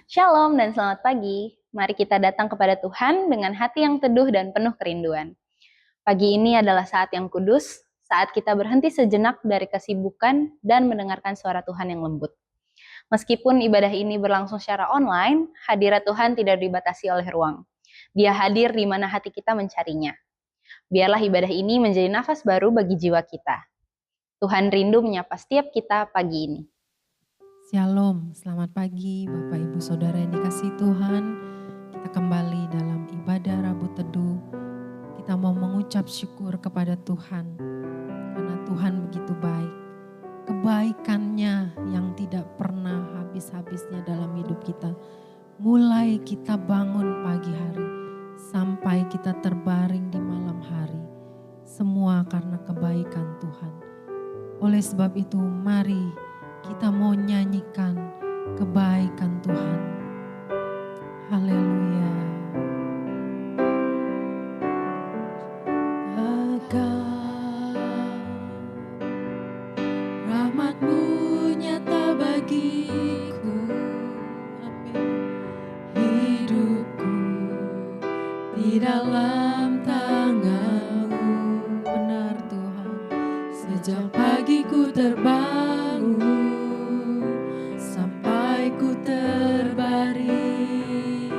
Shalom dan selamat pagi. Mari kita datang kepada Tuhan dengan hati yang teduh dan penuh kerinduan. Pagi ini adalah saat yang kudus, saat kita berhenti sejenak dari kesibukan dan mendengarkan suara Tuhan yang lembut. Meskipun ibadah ini berlangsung secara online, hadirat Tuhan tidak dibatasi oleh ruang. Dia hadir di mana hati kita mencarinya. Biarlah ibadah ini menjadi nafas baru bagi jiwa kita. Tuhan rindu menyapa setiap kita pagi ini. Shalom, selamat pagi Bapak Ibu Saudara yang dikasihi Tuhan. Kita kembali dalam ibadah Rabu Teduh. Kita mau mengucap syukur kepada Tuhan karena Tuhan begitu baik. Kebaikannya yang tidak pernah habis-habisnya dalam hidup kita. Mulai kita bangun pagi hari sampai kita terbaring di malam hari. Semua karena kebaikan Tuhan. Oleh sebab itu mari kita mau nyanyikan kebaikan Tuhan. Haleluya. Rahmat-Mu nyata bagiku. Hidupku di dalam tangan-Mu. Benar Tuhan. Sejak pagi ku terbangun sampai ku terbaring,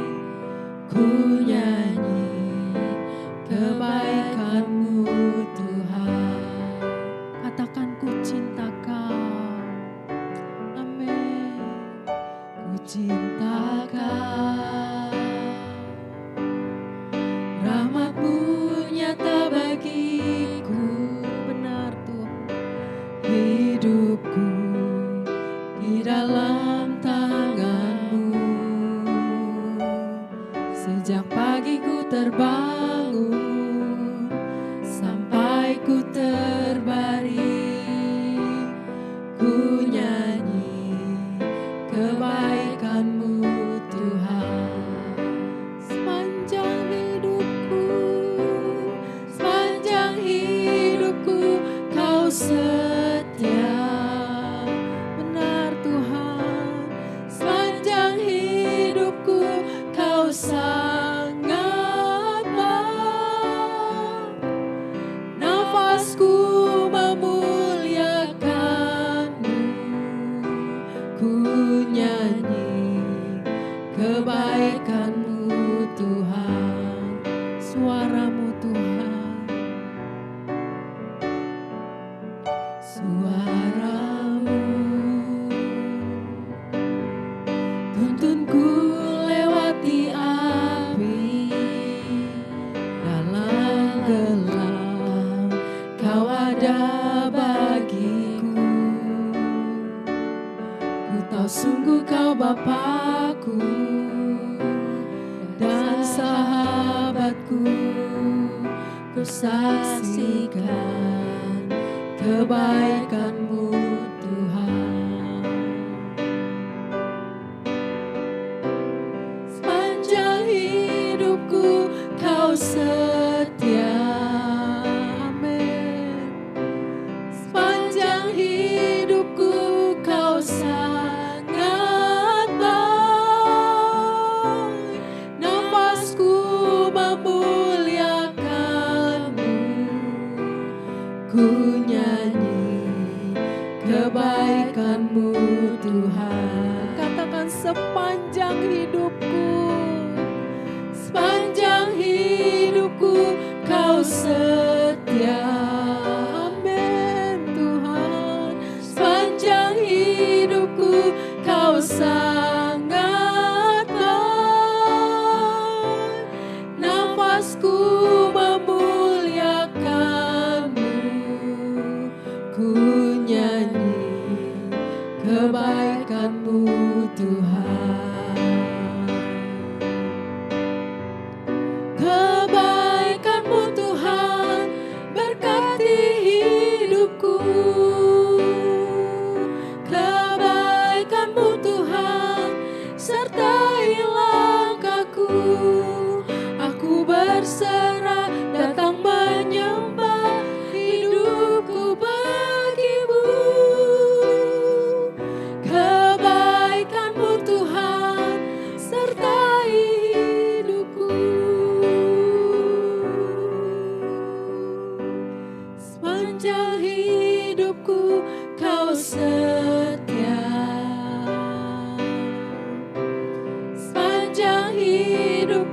ku nyanyi kebaikan-Mu Tuhan. Katakan ku cinta Kau, amin. Ku cinta Kau, rahmat-Mu nyata bagiku. Benar Tuhan. Hidupku di dalam tangan-Mu. Sejak pagi ku terbangun sampai ku terbaring, ku nyanyi kebaikan-Mu Tuhan. Sepanjang hidupku Kau setia. Benar Tuhan. Sepanjang hidupku Kau sangat baik. Nafasku memuliakan-Mu, ku nyanyi kebaikan-Mu Tuhan. Suara-Mu Tuhan, suara-Mu tuntunku lewati api dalam gelap. Kau ada bagiku. Ku tahu sungguh Kau Bapa-Ku dan sahabatku. Ku saksikan kebaikan-Mu Tuhan. Sepanjang hidupku Kau setia. Amin. Sepanjang hidupku Kau sangat baik. Nafasku memuliakan-Mu, ku nyanyi kebaikan-Mu Tuhan. Katakan sepanjang hidupku. Sepanjang hidupku Kau setia. Amin Tuhan. Sepanjang hidupku Kau sangat baik. Nafasku memuliakan-Mu, ku nyanyi kebaikan-Mu Tuhan. Kebaikan-Mu Tuhan berkata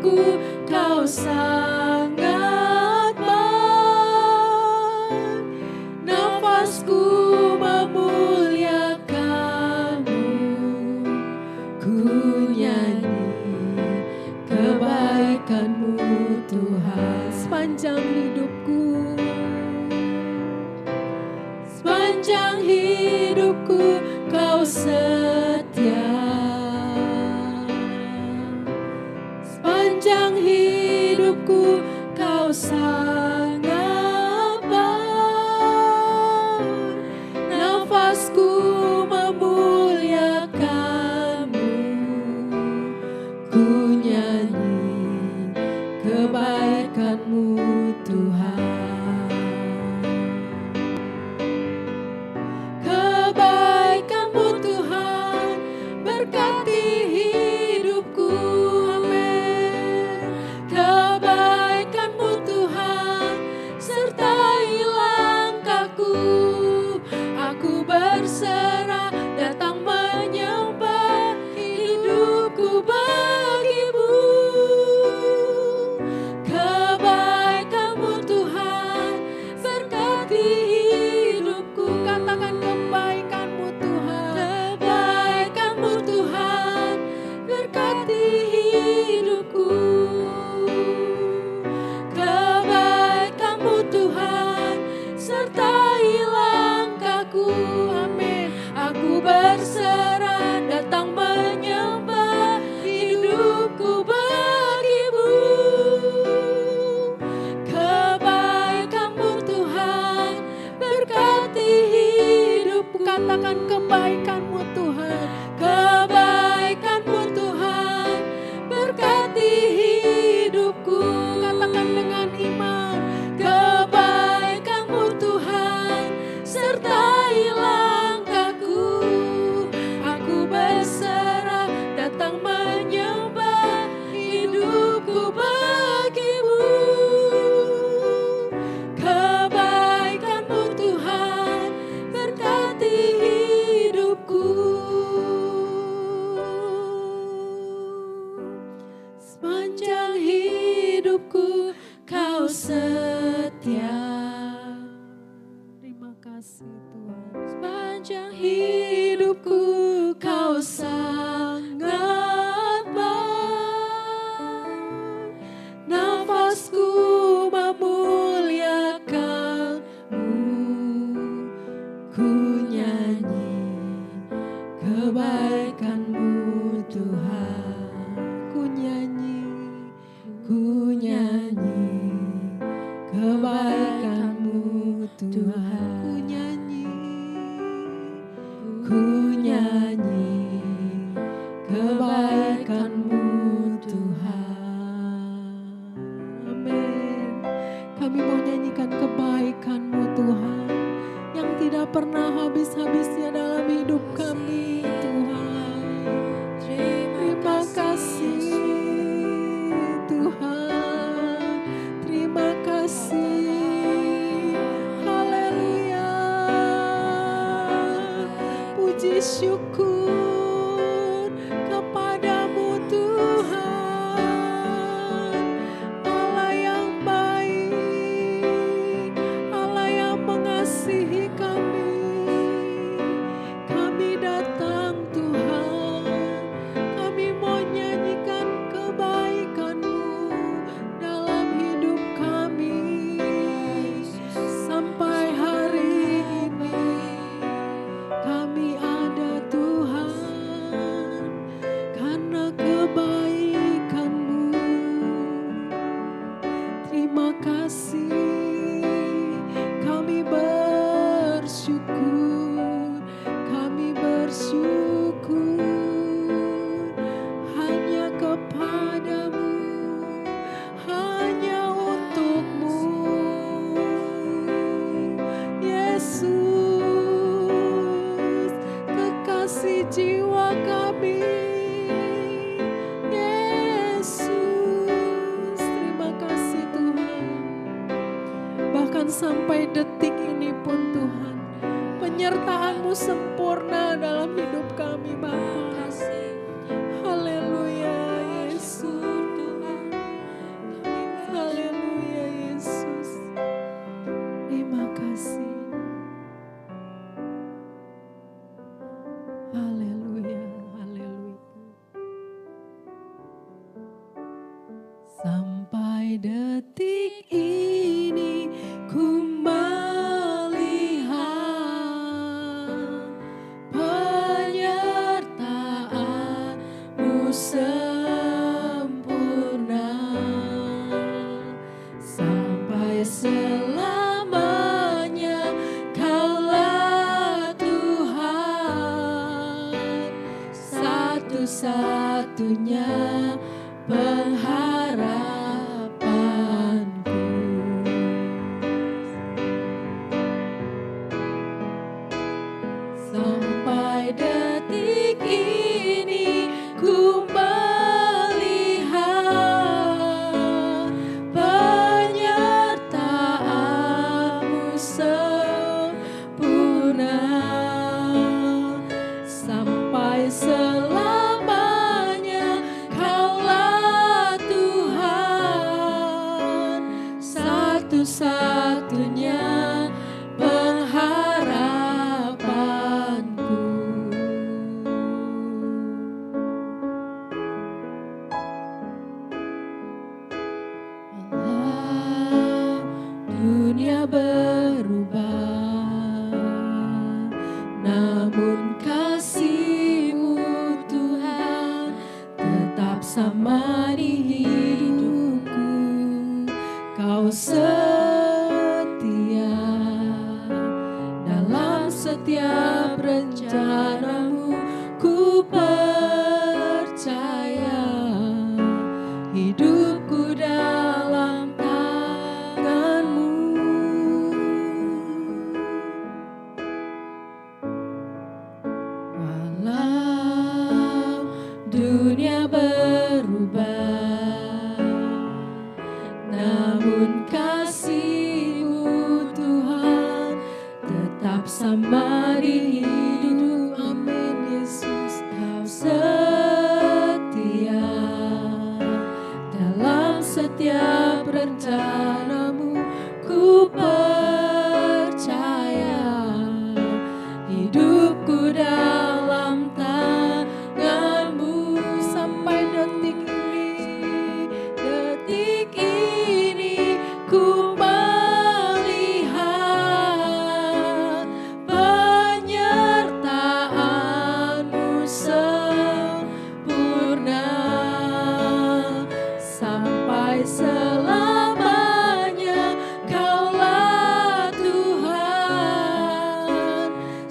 hidupku Kau sangat baik. Nafasku memuliakan-Mu, ku nyanyi kebaikan-Mu Tuhan. Sepanjang hidupku, sepanjang hidupku Kau setia. Sepanjang hidupku Kau sangat baik. Nafasku memuliakan-Mu, ku nyanyi kebaikan-Mu Tuhan. Kebaikan-Mu Tuhan berkati hidupku, amin. Kebaikan-Mu Tuhan sertai langkahku. Aku berserah datang menyembah, hidupku bagi-Mu. Kebaikan-Mu Tuhan berkati hidupku. Katakan kebaikan-Mu Tuhan. Kebaikan-Mu Tuhan berkati hidupku. Kebaikan-Mu Tuhan sertai langkahku, amin. Aku berserah datang menyembah, hidupku bagi-Mu. Kebaikan-Mu Tuhan berkati hidupku. Katakan kebaikan-Mu Tuhan. Kebaikan-Mu Tuhan berkati hidupku. Katakan dengan iman. Kebaikan-Mu Tuhan sertai langkahku. Aku berserah datang menyembah, hidupku bagi-Mu. Kebaikan-Mu Tuhan berkati hidupku. Sepanjang hidupku Kau setia. Terima kasih Tuhan. Sepanjang hidupku Kau sangat baik. Nafasku memuliakan-Mu, ku nyanyi kebaikan-Mu Tuhan. Ku nyanyi kebaikan-Mu Tuhan. Ku nyanyi kebaikan-Mu Tuhan. Amin. Kami mau nyanyikan kebaikan-Mu Tuhan yang tidak pernah habis-habisnya dalam hidup kami Tuhan. Terima kasih Tuhan. Terima kasih. Haleluya. Puji syukur kepadamu Tuhan. Allah yang baik, Allah yang mengasihi kami. Kami datang Tuhan, kami mau nyanyikan kebaikan-Mu dalam hidup kami. Sampai hari ini kami ada Tuhan karena kebaikan-Mu. Terima kasih, kami bersyukur, kami bersyukur hanya kepadamu, hanya untuk-Mu Yesus, kekasih jiwa kami. Yesus, terima kasih Tuhan. Bahkan sampai detik ini pun Tuhan, penyertaan-Mu sempurna dalam hidup kami Bapa. Haleluya Yesus Tuhan. Sampai detik ini ku melihat penyertaan-Mu sempurna sampai selamanya. Kaulah Tuhan, satu-satunya pengharapanku. Sampai detik ini ku melihat penyertaan-Mu sempurna sampai selamanya. Kaulah Tuhan, satu-satunya pengharapanku. Walau dunia berubah, namun kasih-Mu Tuhan tetap sama di hidupku. Kau setia dalam setiap rencana-Mu. Ku percaya hidupku dalam tangan-Mu. Walau dunia berubah, namun kasih-Mu Tuhan tetap sama di hidup. Amin Yesus. Kau setia dalam setiap rencana-Mu. Ku percaya hidupku dalam tangan-Mu. Sampai detik ini ku melihat penyertaan-Mu sempurna sampai selamanya. Kaulah Tuhan,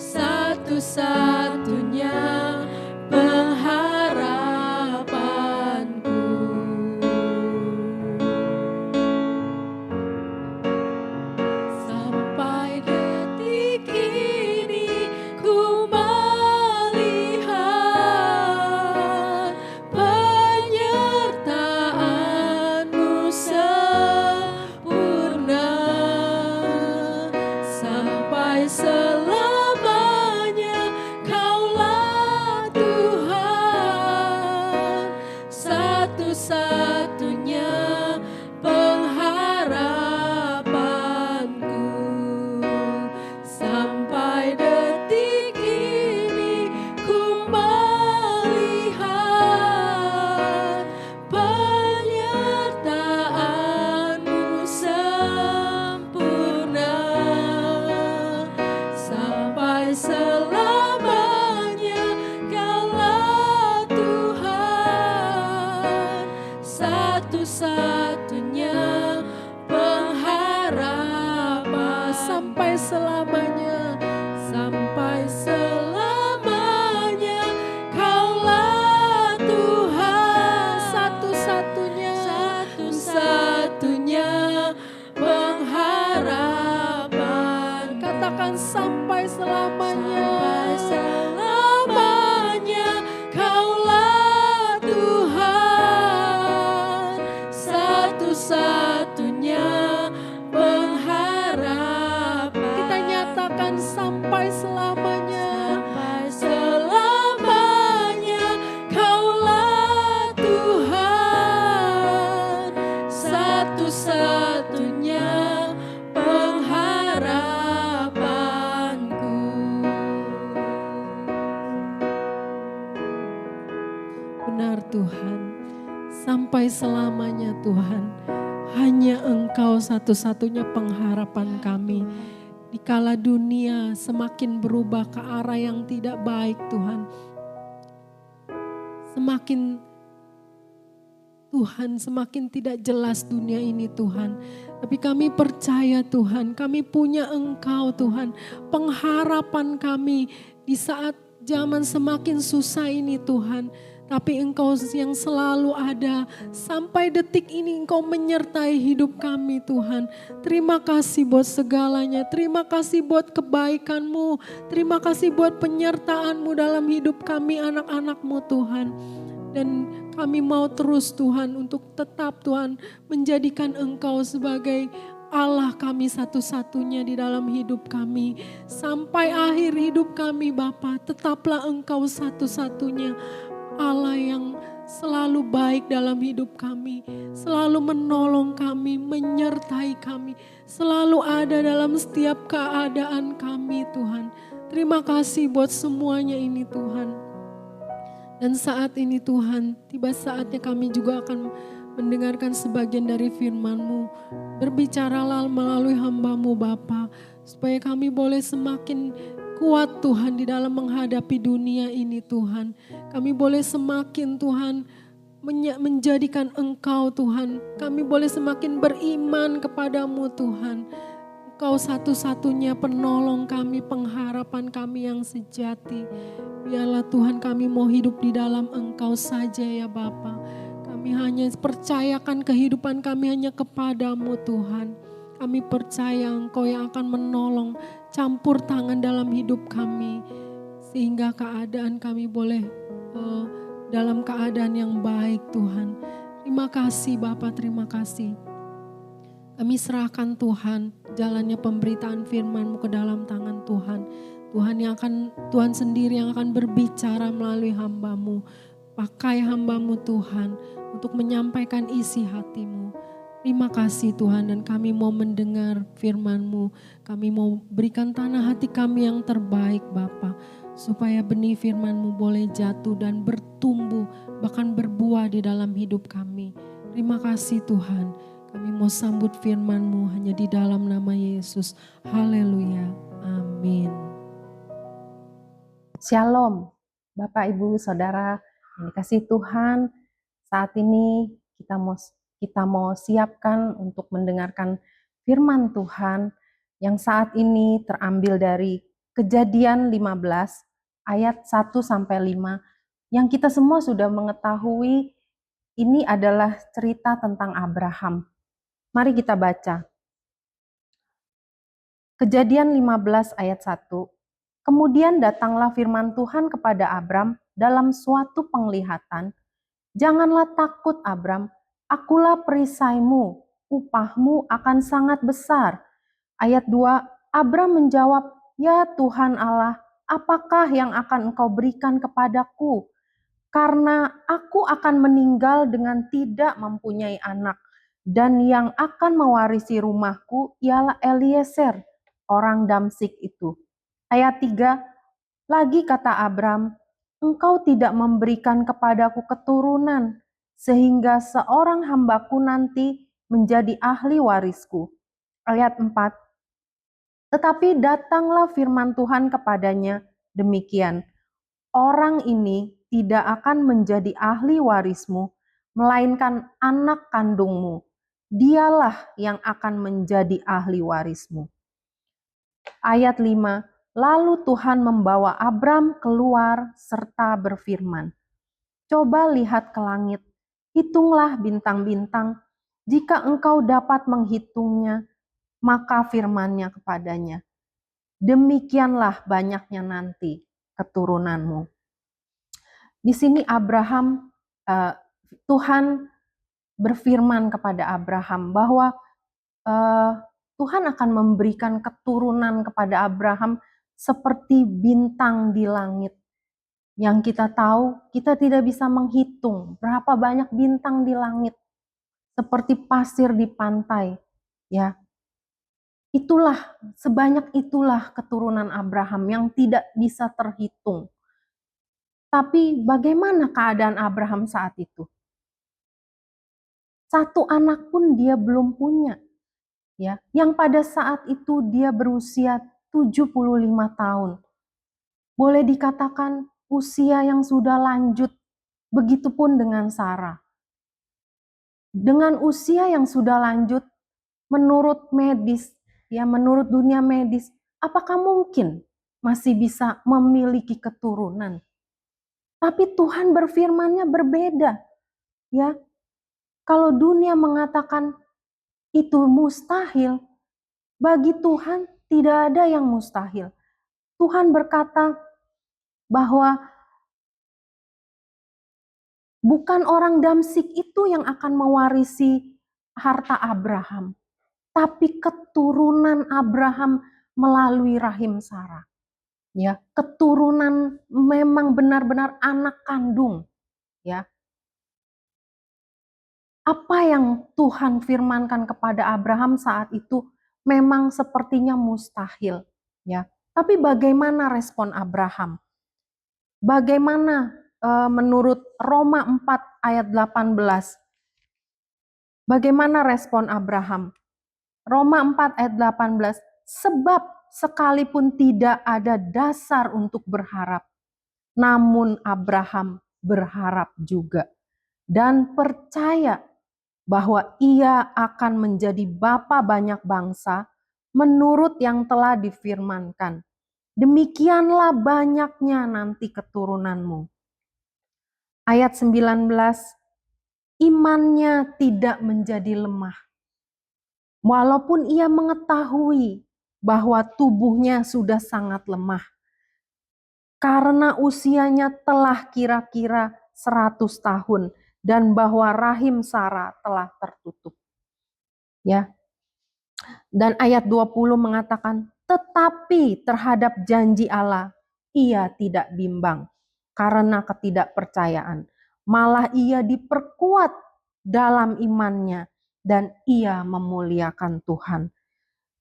satu-satunya pengharapanku. Sampai detik ini ku melihat penyertaan-Mu sempurna sampai selamanya. Kaulah Tuhan, satu-satunya pengharapanku. Sampai detik ini ku melihat penyertaan-Mu sempurna sampai selamanya. Kaulah Tuhan, satu-satunya pengharapan. Sampai selamanya, sampai selamanya. Kaulah Tuhan, satu-satunya pengharapan. Katakan sampai selamanya. Kaulah Tuhan, satu-satunya pengharapan. Kita nyatakan sampai selamanya. Kaulah Tuhan, satu-satunya pengharapanku. Benar Tuhan, sampai selamanya Tuhan. Hanya Engkau satu-satunya pengharapan kami. Dikala dunia semakin berubah ke arah yang tidak baik Tuhan. Semakin tidak jelas dunia ini Tuhan. Tapi kami percaya Tuhan, kami punya Engkau Tuhan. Pengharapan kami di saat zaman semakin susah ini Tuhan. Tapi Engkau yang selalu ada sampai detik ini Engkau menyertai hidup kami Tuhan. Terima kasih buat segalanya, terima kasih buat kebaikan-Mu, terima kasih buat penyertaan-Mu dalam hidup kami anak-anak-Mu Tuhan. Dan kami mau terus Tuhan untuk tetap Tuhan menjadikan Engkau sebagai Allah kami satu-satunya di dalam hidup kami. Sampai akhir hidup kami Bapa, tetaplah Engkau satu-satunya Allah yang selalu baik dalam hidup kami. Selalu menolong kami, menyertai kami. Selalu ada dalam setiap keadaan kami Tuhan. Terima kasih buat semuanya ini Tuhan. Dan saat ini Tuhan, tiba saatnya kami juga akan mendengarkan sebagian dari firman-Mu. Berbicaralah melalui hamba-Mu Bapa, supaya kami boleh semakin kuat Tuhan di dalam menghadapi dunia ini Tuhan. Kami boleh semakin Tuhan menjadikan Engkau Tuhan. Kami boleh semakin beriman kepadamu Tuhan. Engkau satu-satunya penolong kami, pengharapan kami yang sejati. Biarlah Tuhan kami mau hidup di dalam Engkau saja ya Bapa. Kami hanya percayakan kehidupan kami hanya kepadamu Tuhan. Kami percaya Engkau yang akan menolong, campur tangan dalam hidup kami. Sehingga keadaan kami boleh dalam keadaan yang baik Tuhan. Terima kasih Bapa, terima kasih. Kami serahkan Tuhan jalannya pemberitaan firman-Mu ke dalam tangan Tuhan. Tuhan sendiri yang akan berbicara melalui hamba-Mu. Pakai hamba-Mu Tuhan untuk menyampaikan isi hati-Mu. Terima kasih Tuhan, dan kami mau mendengar firman-Mu. Kami mau berikan tanah hati kami yang terbaik Bapa, supaya benih firman-Mu boleh jatuh dan bertumbuh, bahkan berbuah di dalam hidup kami. Terima kasih Tuhan. Kami mau sambut firman-Mu hanya di dalam nama Yesus. Haleluya. Amin. Shalom, Bapak, Ibu, Saudara yang dikasihi Tuhan. Saat ini kita mau siapkan untuk mendengarkan firman Tuhan yang saat ini terambil dari Kejadian 15 ayat 1 sampai 5 yang kita semua sudah mengetahui. Ini adalah cerita tentang Abraham. Mari kita baca. Kejadian 15 ayat 1. Kemudian datanglah firman Tuhan kepada Abram dalam suatu penglihatan. Janganlah takut Abram, akulah perisaimu, upahmu akan sangat besar. Ayat 2, Abram menjawab, ya Tuhan Allah, apakah yang akan engkau berikan kepadaku? Karena aku akan meninggal dengan tidak mempunyai anak, dan yang akan mewarisi rumahku ialah Eliezer, orang Damsik itu. Ayat 3, lagi kata Abram, engkau tidak memberikan kepadaku keturunan, sehingga seorang hambaku nanti menjadi ahli warisku. Ayat 4, tetapi datanglah firman Tuhan kepadanya demikian, orang ini tidak akan menjadi ahli warismu, melainkan anak kandungmu. Dialah yang akan menjadi ahli warismu. Ayat 5, lalu Tuhan membawa Abram keluar serta berfirman, coba lihat ke langit, hitunglah bintang-bintang, jika engkau dapat menghitungnya, maka firman-Nya kepadanya, demikianlah banyaknya nanti keturunanmu. Di sini Tuhan berfirman kepada Abraham bahwa Tuhan akan memberikan keturunan kepada Abraham seperti bintang di langit. Yang kita tahu, kita tidak bisa menghitung berapa banyak bintang di langit, seperti pasir di pantai, ya. Sebanyak itulah keturunan Abraham yang tidak bisa terhitung. Tapi bagaimana keadaan Abraham saat itu? Satu anak pun dia belum punya. Ya, yang pada saat itu dia berusia 75 tahun. Boleh dikatakan usia yang sudah lanjut. Begitupun dengan Sarah. Dengan usia yang sudah lanjut, menurut medis, ya menurut dunia medis, apakah mungkin masih bisa memiliki keturunan? Tapi Tuhan berfirman-Nya berbeda, ya. Kalau dunia mengatakan itu mustahil, bagi Tuhan tidak ada yang mustahil. Tuhan berkata bahwa bukan orang Damsik itu yang akan mewarisi harta Abraham, tapi keturunan Abraham melalui rahim Sarah. Ya, keturunan memang benar-benar anak kandung, ya. Apa yang Tuhan firmankan kepada Abraham saat itu memang sepertinya mustahil, ya. Tapi bagaimana respon Abraham? Bagaimana menurut Roma 4 ayat 18? Bagaimana respon Abraham? Roma 4 ayat 18, sebab sekalipun tidak ada dasar untuk berharap, namun Abraham berharap juga dan percaya bahwa ia akan menjadi bapa banyak bangsa menurut yang telah difirmankan. Demikianlah banyaknya nanti keturunanmu. Ayat 19, imannya tidak menjadi lemah. Walaupun ia mengetahui bahwa tubuhnya sudah sangat lemah. Karena usianya telah kira-kira 100 tahun dan bahwa rahim Sarah telah tertutup. Ya. Dan ayat 20 mengatakan, tetapi terhadap janji Allah ia tidak bimbang karena ketidakpercayaan. Malah ia diperkuat dalam imannya dan ia memuliakan Tuhan.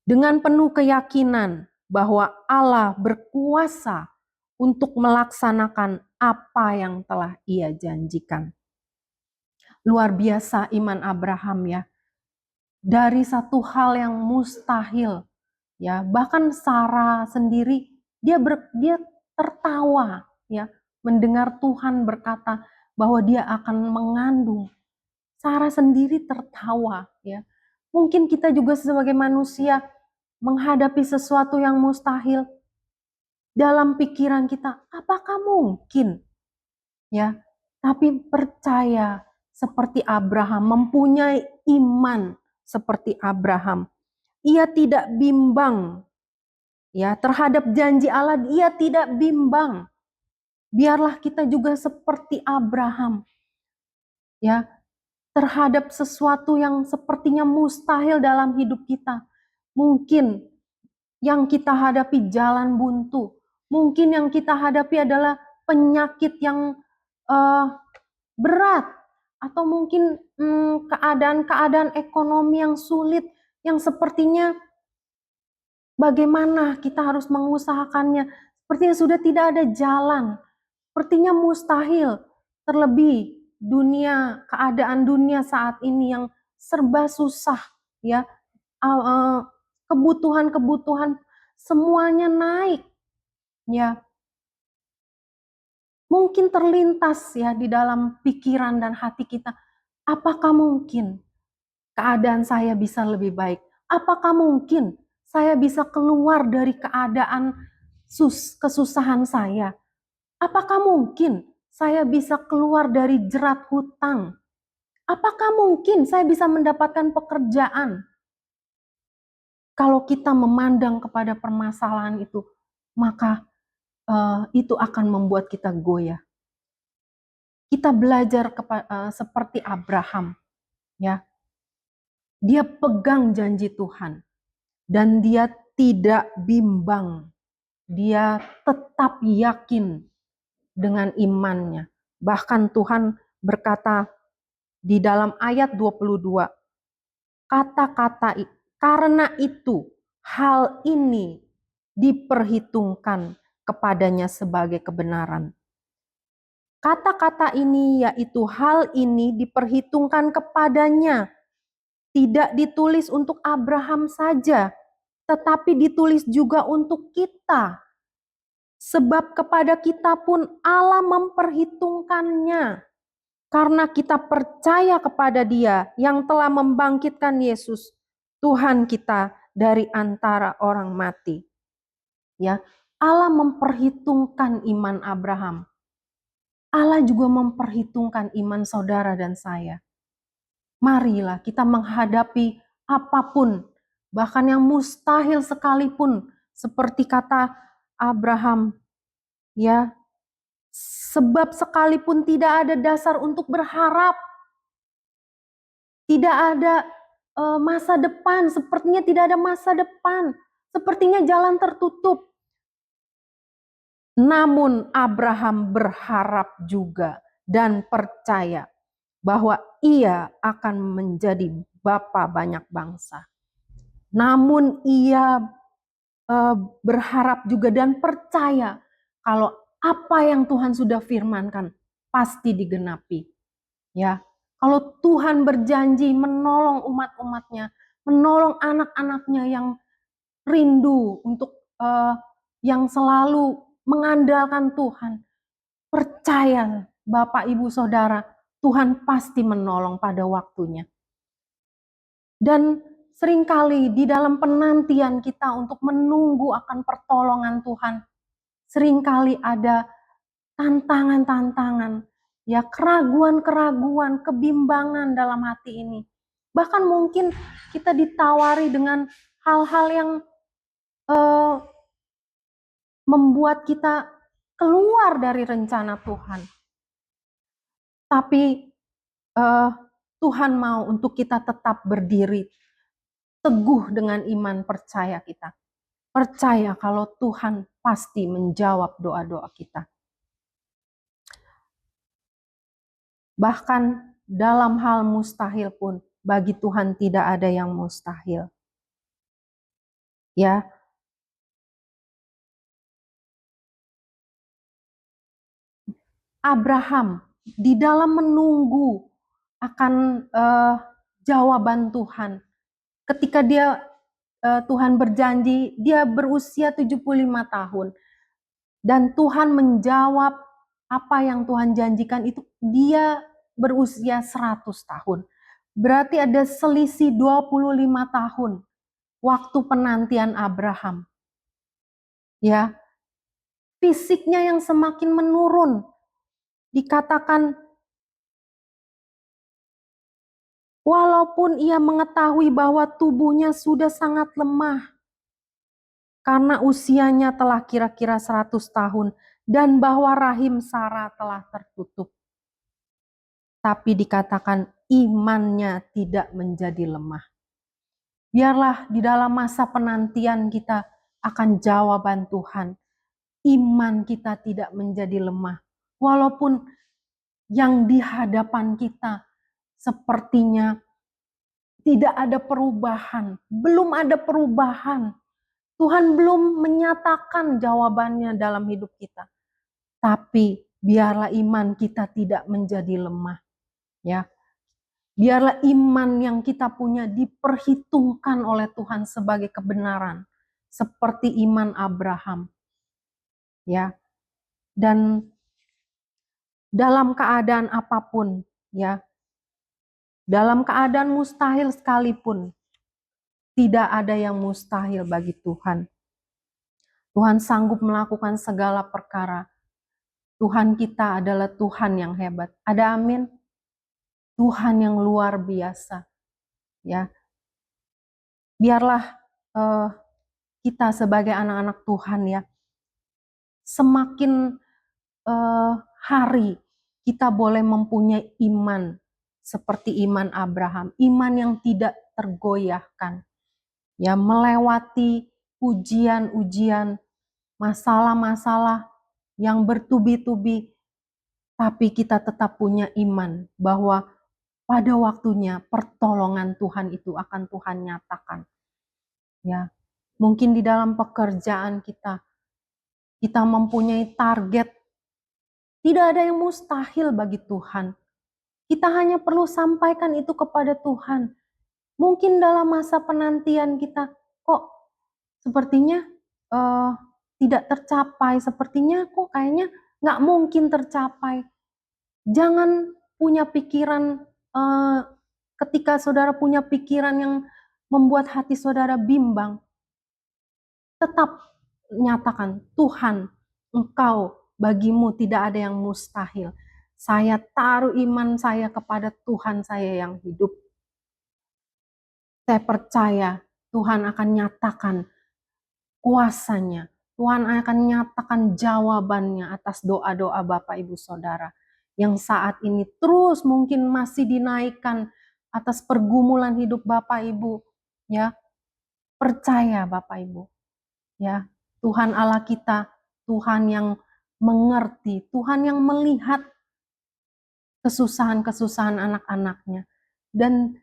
Dengan penuh keyakinan bahwa Allah berkuasa untuk melaksanakan apa yang telah ia janjikan. Luar biasa iman Abraham ya. Dari satu hal yang mustahil, ya bahkan Sarah sendiri dia tertawa ya mendengar Tuhan berkata bahwa dia akan mengandung. Sarah sendiri tertawa ya. Mungkin kita juga sebagai manusia menghadapi sesuatu yang mustahil, dalam pikiran kita, apakah mungkin? Ya, tapi percaya seperti Abraham, mempunyai iman seperti Abraham. Ia tidak bimbang ya terhadap janji Allah, ia tidak bimbang. Biarlah kita juga seperti Abraham. Ya, terhadap sesuatu yang sepertinya mustahil dalam hidup kita. Mungkin yang kita hadapi jalan buntu. Mungkin yang kita hadapi adalah penyakit yang berat. Atau mungkin keadaan-keadaan ekonomi yang sulit. Yang sepertinya bagaimana kita harus mengusahakannya. Sepertinya sudah tidak ada jalan. Sepertinya mustahil. Terlebih keadaan dunia saat ini yang serba susah. Ya, kebutuhan-kebutuhan semuanya naik. Ya. Mungkin terlintas ya di dalam pikiran dan hati kita, apakah mungkin keadaan saya bisa lebih baik? Apakah mungkin saya bisa keluar dari keadaan kesusahan saya? Apakah mungkin saya bisa keluar dari jerat hutang? Apakah mungkin saya bisa mendapatkan pekerjaan? Kalau kita memandang kepada permasalahan itu, maka itu akan membuat kita goyah. Kita belajar seperti Abraham, ya. Dia pegang janji Tuhan dan dia tidak bimbang. Dia tetap yakin dengan imannya. Bahkan Tuhan berkata di dalam ayat 22, kata-kata karena itu hal ini diperhitungkan kepadanya sebagai kebenaran. Kata-kata ini, yaitu hal ini, diperhitungkan kepadanya. Tidak ditulis untuk Abraham saja, tetapi ditulis juga untuk kita. Sebab kepada kita pun Allah memperhitungkannya. Karena kita percaya kepada Dia yang telah membangkitkan Yesus, Tuhan kita, dari antara orang mati. Ya, Allah memperhitungkan iman Abraham. Allah juga memperhitungkan iman saudara dan saya. Marilah kita menghadapi apapun, bahkan yang mustahil sekalipun, seperti kata Abraham, ya, sebab sekalipun tidak ada dasar untuk berharap, tidak ada masa depan, sepertinya tidak ada masa depan, sepertinya jalan tertutup. Namun Abraham berharap juga dan percaya bahwa ia akan menjadi bapa banyak bangsa. Namun ia berharap juga dan percaya kalau apa yang Tuhan sudah firmankan pasti digenapi. Ya, kalau Tuhan berjanji menolong umat-umatnya, menolong anak-anaknya yang rindu untuk yang selalu mengandalkan Tuhan, percaya Bapak Ibu Saudara, Tuhan pasti menolong pada waktunya. Dan seringkali di dalam penantian kita untuk menunggu akan pertolongan Tuhan, seringkali ada tantangan-tantangan, ya, keraguan-keraguan, kebimbangan dalam hati ini. Bahkan mungkin kita ditawari dengan hal-hal yang membuat kita keluar dari rencana Tuhan. Tapi Tuhan mau untuk kita tetap berdiri teguh dengan iman percaya kita. Percaya kalau Tuhan pasti menjawab doa-doa kita. Bahkan dalam hal mustahil pun bagi Tuhan tidak ada yang mustahil. Ya. Abraham di dalam menunggu akan jawaban Tuhan. Ketika Tuhan berjanji, dia berusia 75 tahun. Dan Tuhan menjawab apa yang Tuhan janjikan itu, dia berusia 100 tahun. Berarti ada selisih 25 tahun waktu penantian Abraham. Ya, fisiknya yang semakin menurun. Dikatakan walaupun ia mengetahui bahwa tubuhnya sudah sangat lemah karena usianya telah kira-kira 100 tahun dan bahwa rahim Sarah telah tertutup. Tapi dikatakan imannya tidak menjadi lemah. Biarlah di dalam masa penantian kita akan jawaban Tuhan. Iman kita tidak menjadi lemah. Walaupun yang di hadapan kita sepertinya tidak ada perubahan, belum ada perubahan. Tuhan belum menyatakan jawabannya dalam hidup kita. Tapi biarlah iman kita tidak menjadi lemah. Ya. Biarlah iman yang kita punya diperhitungkan oleh Tuhan sebagai kebenaran. Seperti iman Abraham. Ya. Dan dalam keadaan apapun, ya, dalam keadaan mustahil sekalipun, tidak ada yang mustahil bagi Tuhan. Tuhan sanggup melakukan segala perkara. Tuhan kita adalah Tuhan yang hebat. Ada amin? Tuhan yang luar biasa. Ya, biarlah kita sebagai anak-anak Tuhan, ya, semakin hari kita boleh mempunyai iman seperti iman Abraham, iman yang tidak tergoyahkan, ya, melewati ujian-ujian, masalah-masalah yang bertubi-tubi, tapi kita tetap punya iman bahwa pada waktunya pertolongan Tuhan itu akan Tuhan nyatakan. Ya, mungkin di dalam pekerjaan kita mempunyai target Tidak ada yang mustahil bagi Tuhan. Kita hanya perlu sampaikan itu kepada Tuhan. Mungkin dalam masa penantian kita, kok sepertinya tidak tercapai, sepertinya kok kayaknya nggak mungkin tercapai. Jangan punya pikiran, ketika saudara punya pikiran yang membuat hati saudara bimbang, tetap nyatakan, Tuhan, Engkau, bagimu tidak ada yang mustahil. Saya taruh iman saya kepada Tuhan saya yang hidup. Saya percaya Tuhan akan nyatakan kuasanya. Tuhan akan nyatakan jawabannya atas doa-doa Bapak Ibu Saudara yang saat ini terus mungkin masih dinaikkan atas pergumulan hidup Bapak Ibu, ya. Percaya Bapak Ibu, ya. Tuhan Allah kita, Tuhan yang mengerti, Tuhan yang melihat kesusahan-kesusahan anak-anaknya. Dan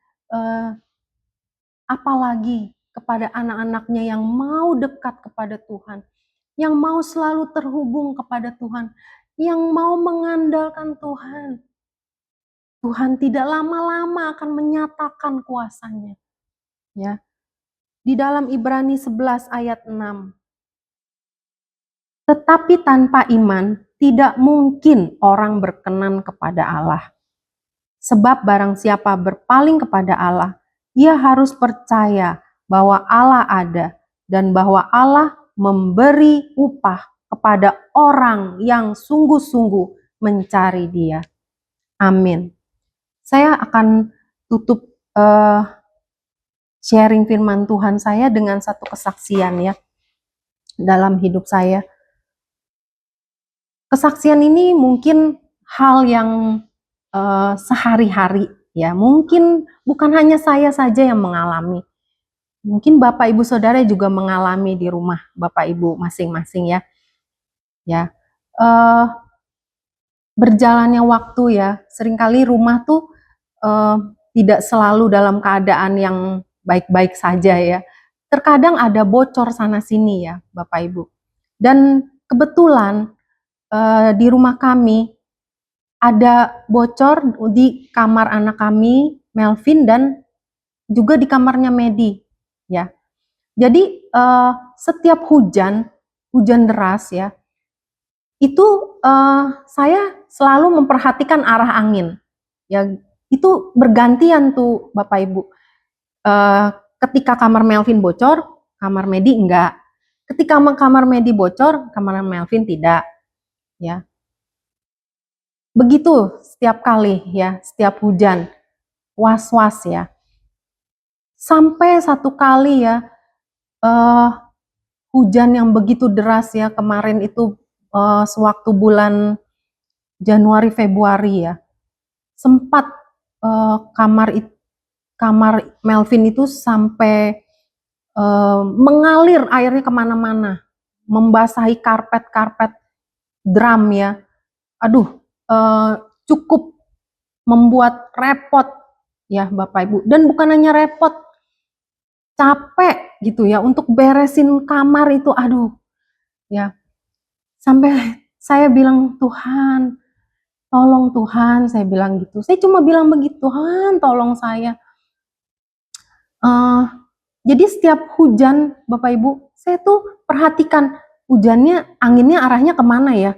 apalagi kepada anak-anaknya yang mau dekat kepada Tuhan, yang mau selalu terhubung kepada Tuhan, yang mau mengandalkan Tuhan. Tuhan tidak lama-lama akan menyatakan kuasanya. Ya. Di dalam Ibrani 11 ayat 6. Tetapi tanpa iman tidak mungkin orang berkenan kepada Allah. Sebab barang siapa berpaling kepada Allah, ia harus percaya bahwa Allah ada dan bahwa Allah memberi upah kepada orang yang sungguh-sungguh mencari Dia. Amin. Saya akan tutup sharing firman Tuhan saya dengan satu kesaksian ya dalam hidup saya. Kesaksian ini mungkin hal yang sehari-hari ya, mungkin bukan hanya saya saja yang mengalami. Mungkin Bapak Ibu Saudara juga mengalami di rumah Bapak Ibu masing-masing ya. Ya. Berjalannya waktu ya, seringkali rumah tuh tidak selalu dalam keadaan yang baik-baik saja ya. Terkadang ada bocor sana sini ya, Bapak Ibu. Dan kebetulan di rumah kami ada bocor di kamar anak kami, Melvin, dan juga di kamarnya Medi, ya. Jadi setiap hujan deras ya, itu saya selalu memperhatikan arah angin, ya. Itu bergantian tuh Bapak Ibu. Ketika kamar Melvin bocor, kamar Medi enggak. Ketika kamar Medi bocor, kamar Melvin tidak, ya. Begitu setiap kali ya, setiap hujan, was-was ya. Sampai satu kali ya, hujan yang begitu deras ya, kemarin itu sewaktu bulan Januari Februari ya, sempat kamar Melvin itu sampai mengalir airnya kemana-mana, membasahi karpet drum ya. Aduh, cukup membuat repot ya Bapak Ibu. Dan bukan hanya repot, capek gitu ya untuk beresin kamar itu, aduh ya. Sampai saya bilang, Tuhan, tolong Tuhan, saya bilang gitu. Saya cuma bilang begitu, Tuhan tolong saya. Jadi setiap hujan Bapak Ibu, saya tuh perhatikan hujannya, anginnya arahnya kemana ya.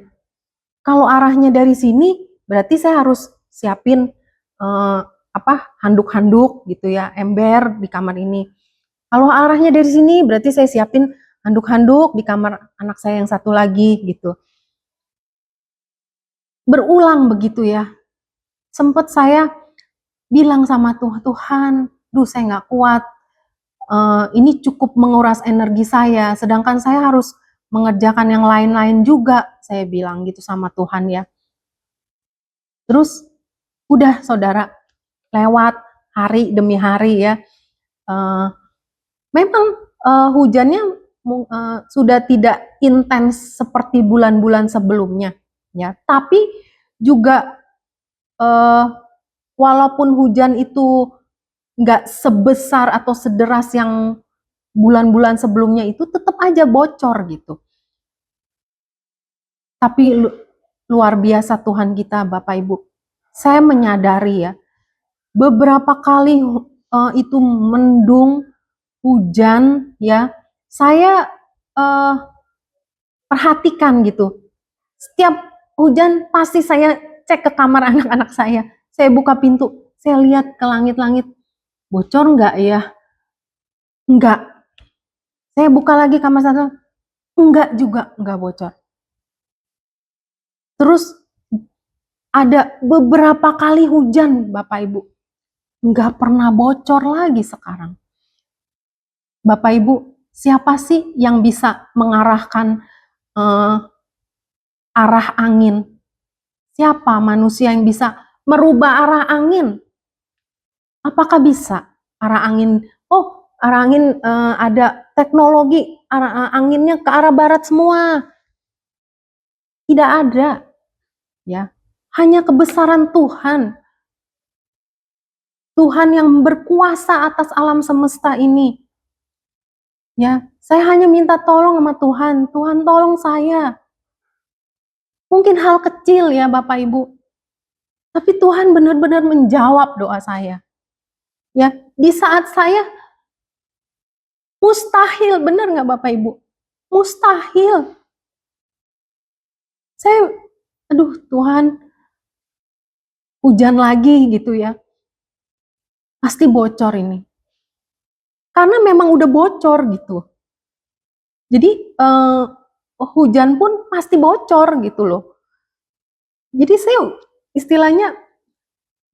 Kalau arahnya dari sini, berarti saya harus siapin handuk-handuk gitu ya, ember di kamar ini. Kalau arahnya dari sini, berarti saya siapin handuk-handuk di kamar anak saya yang satu lagi gitu. Berulang begitu ya. Sempat saya bilang sama Tuhan, saya nggak kuat. Ini cukup menguras energi saya, sedangkan saya harus mengerjakan yang lain-lain juga, saya bilang gitu sama Tuhan ya. Terus udah saudara, lewat hari demi hari ya. Memang hujannya sudah tidak intens seperti bulan-bulan sebelumnya ya, tapi juga walaupun hujan itu nggak sebesar atau sederas yang bulan-bulan sebelumnya itu, tetap aja bocor gitu. Tapi luar biasa Tuhan kita, Bapak Ibu. Saya menyadari ya, beberapa kali itu mendung, hujan ya, saya perhatikan gitu. Setiap hujan pasti saya cek ke kamar anak-anak saya. Saya buka pintu, saya lihat ke langit-langit, bocor nggak ya? Enggak. Saya buka lagi kamar satu, enggak juga, enggak bocor. Terus ada beberapa kali hujan, Bapak Ibu, enggak pernah bocor lagi sekarang. Bapak Ibu, siapa sih yang bisa mengarahkan arah angin? Siapa manusia yang bisa merubah arah angin? Apakah bisa arah angin? Oh, arah angin ada teknologi arah anginnya ke arah barat semua. Tidak ada, ya. Hanya kebesaran Tuhan. Tuhan yang berkuasa atas alam semesta ini. Ya, saya hanya minta tolong sama Tuhan. Tuhan tolong saya. Mungkin hal kecil ya Bapak Ibu. Tapi Tuhan benar-benar menjawab doa saya. Ya, di saat saya mustahil, benar nggak Bapak Ibu? Mustahil. Saya, aduh Tuhan, hujan lagi gitu ya. Pasti bocor ini. Karena memang udah bocor gitu. Jadi hujan pun pasti bocor gitu loh. Jadi saya istilahnya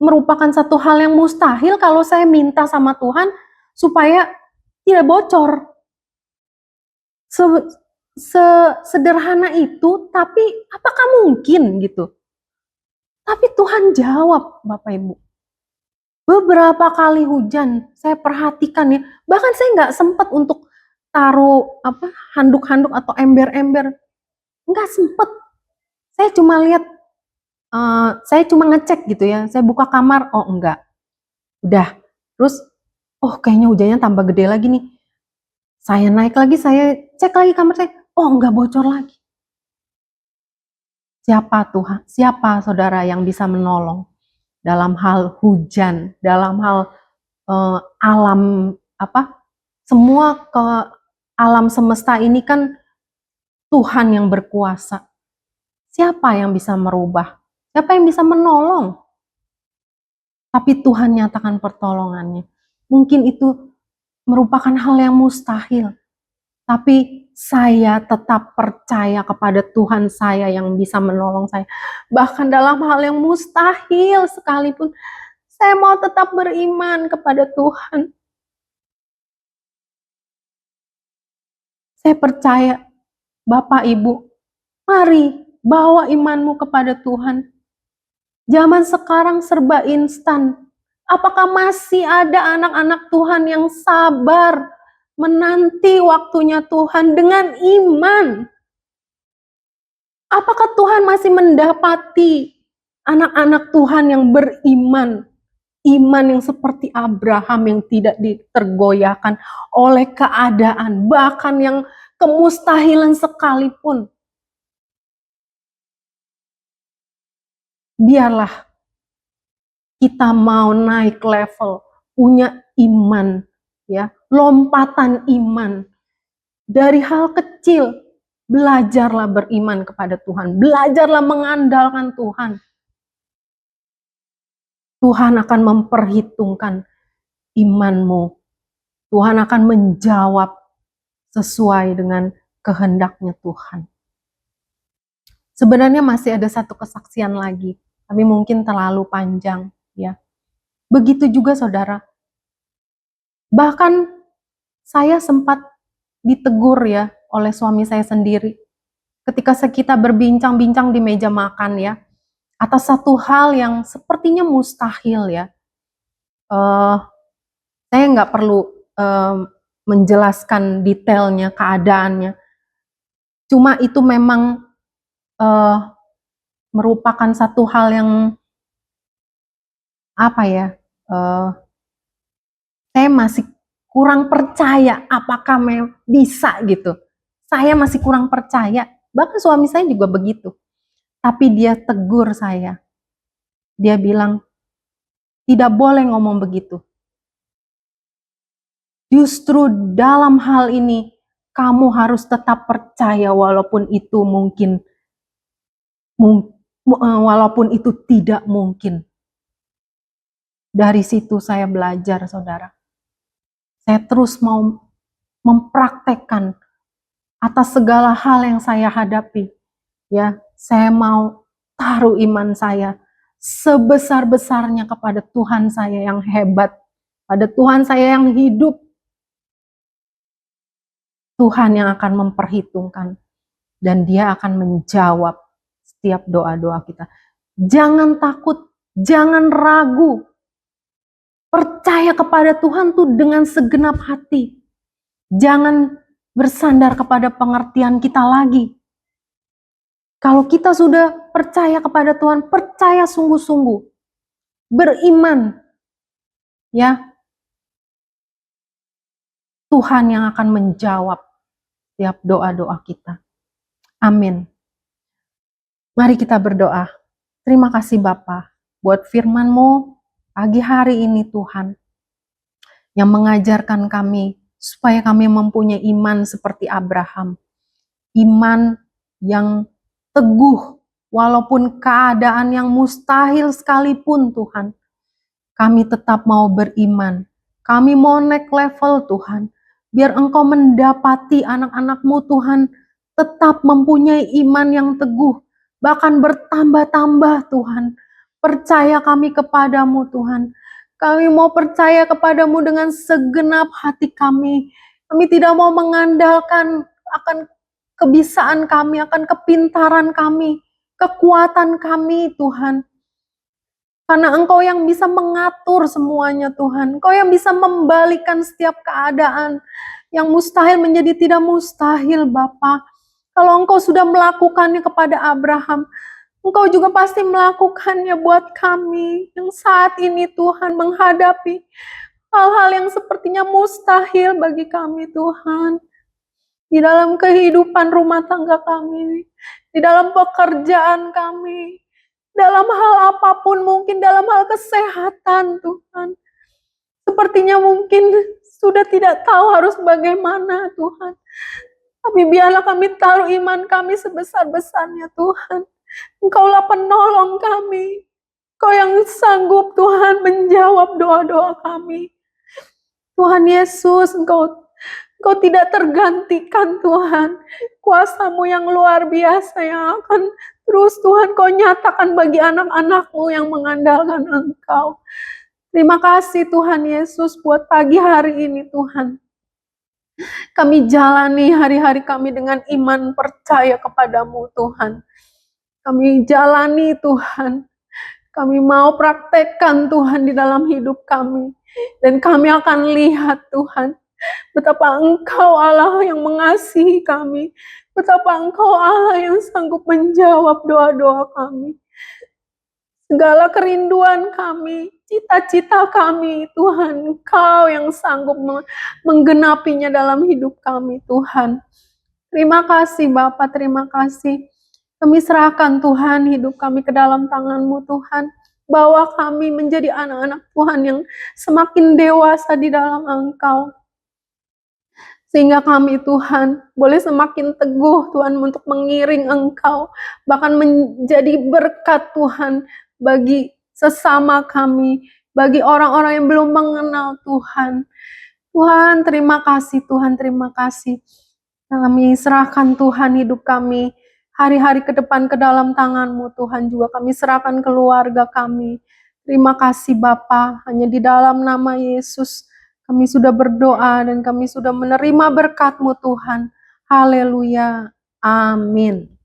merupakan satu hal yang mustahil kalau saya minta sama Tuhan supaya tidak bocor. Sederhana itu, tapi apakah mungkin gitu? Tapi Tuhan jawab, Bapak Ibu. Beberapa kali hujan, saya perhatikan ya, bahkan saya nggak sempat untuk taruh handuk-handuk atau ember-ember, nggak sempet. Saya cuma lihat, saya cuma ngecek gitu ya, saya buka kamar, oh enggak, udah. Terus, oh kayaknya hujannya tambah gede lagi nih. Saya naik lagi, saya cek lagi kamar saya, oh enggak bocor lagi. Siapa Tuhan, siapa saudara yang bisa menolong dalam hal hujan, dalam hal alam semua ke alam semesta ini kan Tuhan yang berkuasa. Siapa yang bisa merubah? Siapa yang bisa menolong? Tapi Tuhan nyatakan pertolongannya. Mungkin itu merupakan hal yang mustahil. Tapi saya tetap percaya kepada Tuhan saya yang bisa menolong saya. Bahkan dalam hal yang mustahil sekalipun, saya mau tetap beriman kepada Tuhan. Saya percaya, Bapak Ibu, mari bawa imanmu kepada Tuhan. Zaman sekarang serba instan. Apakah masih ada anak-anak Tuhan yang sabar menanti waktunya Tuhan dengan iman? Apakah Tuhan masih mendapati anak-anak Tuhan yang beriman? Iman yang seperti Abraham yang tidak ditergoyahkan oleh keadaan, bahkan yang kemustahilan sekalipun. Biarlah kita mau naik level, punya iman, ya, lompatan iman. Dari hal kecil, belajarlah beriman kepada Tuhan, belajarlah mengandalkan Tuhan. Tuhan akan memperhitungkan imanmu. Tuhan akan menjawab sesuai dengan kehendaknya Tuhan. Sebenarnya masih ada satu kesaksian lagi, tapi mungkin terlalu panjang, ya. Begitu juga saudara. Bahkan saya sempat ditegur ya oleh suami saya sendiri ketika kita berbincang-bincang di meja makan ya, atas satu hal yang sepertinya mustahil ya. Saya nggak perlu menjelaskan detailnya, keadaannya. Cuma itu memang merupakan satu hal yang saya masih kurang percaya apakah bisa gitu. Saya masih kurang percaya. Bahkan suami saya juga begitu. Tapi dia tegur saya. Dia bilang, tidak boleh ngomong begitu. Justru dalam hal ini, kamu harus tetap percaya walaupun itu walaupun itu tidak mungkin. Dari situ saya belajar, saudara. Saya terus mau mempraktekkan atas segala hal yang saya hadapi. Ya, saya mau taruh iman saya sebesar-besarnya kepada Tuhan saya yang hebat, pada Tuhan saya yang hidup. Tuhan yang akan memperhitungkan dan Dia akan menjawab setiap doa-doa kita. Jangan takut, jangan ragu. Percaya kepada Tuhan tuh dengan segenap hati. Jangan bersandar kepada pengertian kita lagi. Kalau kita sudah percaya kepada Tuhan, percaya sungguh-sungguh. Beriman. Ya. Tuhan yang akan menjawab setiap doa-doa kita. Amin. Mari kita berdoa. Terima kasih Bapa buat firman-Mu pagi hari ini Tuhan. Yang mengajarkan kami supaya kami mempunyai iman seperti Abraham. Iman yang teguh walaupun keadaan yang mustahil sekalipun Tuhan. Kami tetap mau beriman. Kami mau naik level Tuhan. Biar Engkau mendapati anak-anak-Mu Tuhan tetap mempunyai iman yang teguh. Bahkan bertambah-tambah Tuhan. Percaya kami kepadamu Tuhan. Kami mau percaya kepadamu dengan segenap hati kami. Kami tidak mau mengandalkan akan kebisaan kami, akan kepintaran kami, kekuatan kami Tuhan. Karena Engkau yang bisa mengatur semuanya Tuhan. Engkau yang bisa membalikan setiap keadaan yang mustahil menjadi tidak mustahil Bapa. Kalau Engkau sudah melakukannya kepada Abraham, Engkau juga pasti melakukannya buat kami yang saat ini Tuhan menghadapi hal-hal yang sepertinya mustahil bagi kami Tuhan. Di dalam kehidupan rumah tangga kami, di dalam pekerjaan kami, dalam hal apapun, mungkin dalam hal kesehatan Tuhan. Sepertinya mungkin sudah tidak tahu harus bagaimana Tuhan. Tapi biarlah kami taruh iman kami sebesar-besarnya Tuhan. Engkaulah penolong kami. Engkau yang sanggup Tuhan menjawab doa-doa kami. Tuhan Yesus, Engkau tidak tergantikan Tuhan. Kuasa-Mu yang luar biasa yang akan terus Tuhan Kau nyatakan bagi anak-anak-Mu yang mengandalkan Engkau. Terima kasih Tuhan Yesus buat pagi hari ini Tuhan. Kami jalani hari-hari kami dengan iman percaya kepadamu Tuhan. Kami jalani Tuhan. Kami mau praktekkan Tuhan di dalam hidup kami. Dan kami akan lihat Tuhan. Betapa Engkau Allah yang mengasihi kami. Betapa Engkau Allah yang sanggup menjawab doa-doa kami. Segala kerinduan kami, cita-cita kami, Tuhan, Engkau yang sanggup menggenapinya dalam hidup kami, Tuhan. Terima kasih Bapa, terima kasih. Kami serahkan Tuhan hidup kami ke dalam tangan-Mu Tuhan. Bawa kami menjadi anak-anak Tuhan yang semakin dewasa di dalam Engkau. Sehingga kami Tuhan boleh semakin teguh Tuhan untuk mengiring Engkau. Bahkan menjadi berkat Tuhan bagi sesama kami. Bagi orang-orang yang belum mengenal Tuhan. Tuhan terima kasih, Tuhan terima kasih. Kami serahkan Tuhan hidup kami. Hari-hari ke depan ke dalam tangan-Mu Tuhan. Juga kami serahkan keluarga kami. Terima kasih Bapa. Hanya di dalam nama Yesus kami sudah berdoa dan kami sudah menerima berkat-Mu Tuhan. Haleluya. Amin.